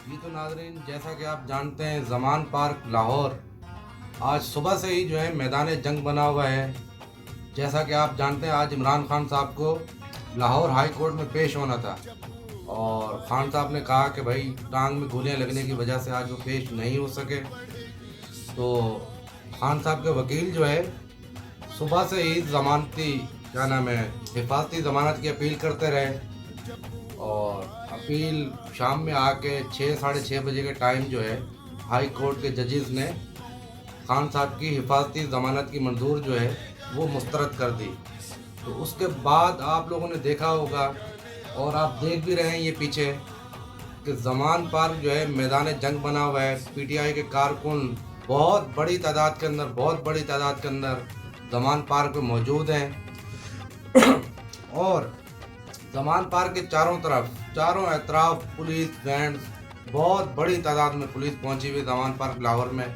جی تو ناظرین، جیسا کہ آپ جانتے ہیں زمان پارک لاہور آج صبح سے ہی جو ہے میدان جنگ بنا ہوا ہے۔ جیسا کہ آپ جانتے ہیں آج عمران خان صاحب کو لاہور ہائی کورٹ میں پیش ہونا تھا، اور خان صاحب نے کہا کہ بھائی ٹانگ میں گولیاں لگنے کی وجہ سے آج وہ پیش نہیں ہو سکے۔ تو خان صاحب کے وکیل جو ہے صبح سے ہی ضمانتی کیا نام ہے حفاظتی ضمانت کی اپیل کرتے رہے، اور اپیل شام میں آ کے 6 ساڑھے 6 بجے کے ٹائم جو ہے ہائی کورٹ کے ججز نے خان صاحب کی حفاظتی ضمانت کی منظور جو ہے وہ مسترد کر دی۔ تو اس کے بعد آپ لوگوں نے دیکھا ہوگا اور آپ دیکھ بھی رہے ہیں یہ پیچھے کہ زمان پارک جو ہے میدان جنگ بنا ہوا ہے۔ پی ٹی آئی کے کارکن بہت بڑی تعداد کے اندر زمان پارک میں موجود ہیں، اور زمان پارک کے چاروں اطراف پولیس وینز، بہت بڑی تعداد میں پولیس پہنچی ہوئی زمان پارک لاہور میں،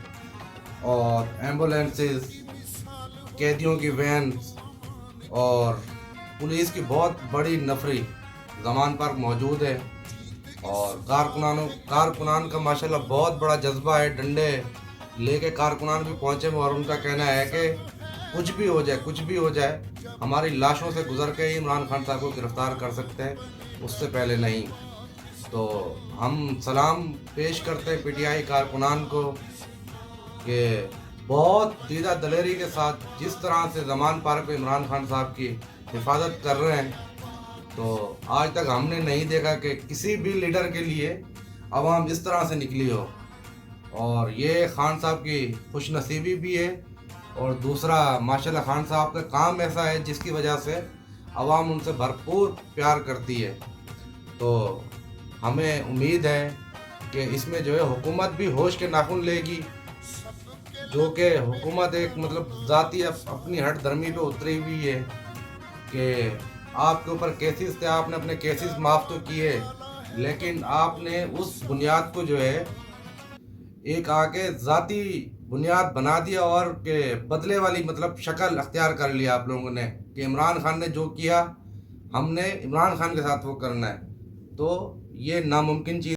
اور ایمبولینسز، قیدیوں کی وینز اور پولیس کی بہت بڑی نفری زمان پارک موجود ہے۔ اور کارکنان کا ماشاءاللہ بہت بڑا جذبہ ہے، ڈنڈے لے کے کارکنان بھی پہنچے ہوئے، اور ان کا کہنا ہے کہ کچھ بھی ہو جائے ہماری لاشوں سے گزر کے ہی عمران خان صاحب کو گرفتار کر سکتے ہیں، اس سے پہلے نہیں۔ تو ہم سلام پیش کرتے ہیں پی ٹی آئی کارکنان کو کہ بہت دیدہ دلیری کے ساتھ جس طرح سے زمان پارک پہ عمران خان صاحب کی حفاظت کر رہے ہیں، تو آج تک ہم نے نہیں دیکھا کہ کسی بھی لیڈر کے لیے عوام اس طرح سے نکلی ہو، اور یہ خان صاحب کی خوش نصیبی بھی ہے، اور دوسرا ماشاءاللہ خان صاحب کا کام ایسا ہے جس کی وجہ سے عوام ان سے بھرپور پیار کرتی ہے۔ تو ہمیں امید ہے کہ اس میں جو ہے حکومت بھی ہوش کے ناخن لے گی، جو کہ حکومت ایک ذاتی اپنی ہٹ دھرمی پہ اتری ہوئی ہے کہ آپ کے اوپر کیسز تھے، آپ نے اپنے کیسز معاف تو کیے، لیکن آپ نے اس بنیاد کو جو ہے ایک آگے ذاتی بنیاد بنا دیا، اور کہ بدلے والی شکل اختیار کر لیا آپ لوگوں نے کہ عمران خان نے جو کیا ہم نے عمران خان کے ساتھ وہ کرنا ہے۔ تو یہ ناممکن چیز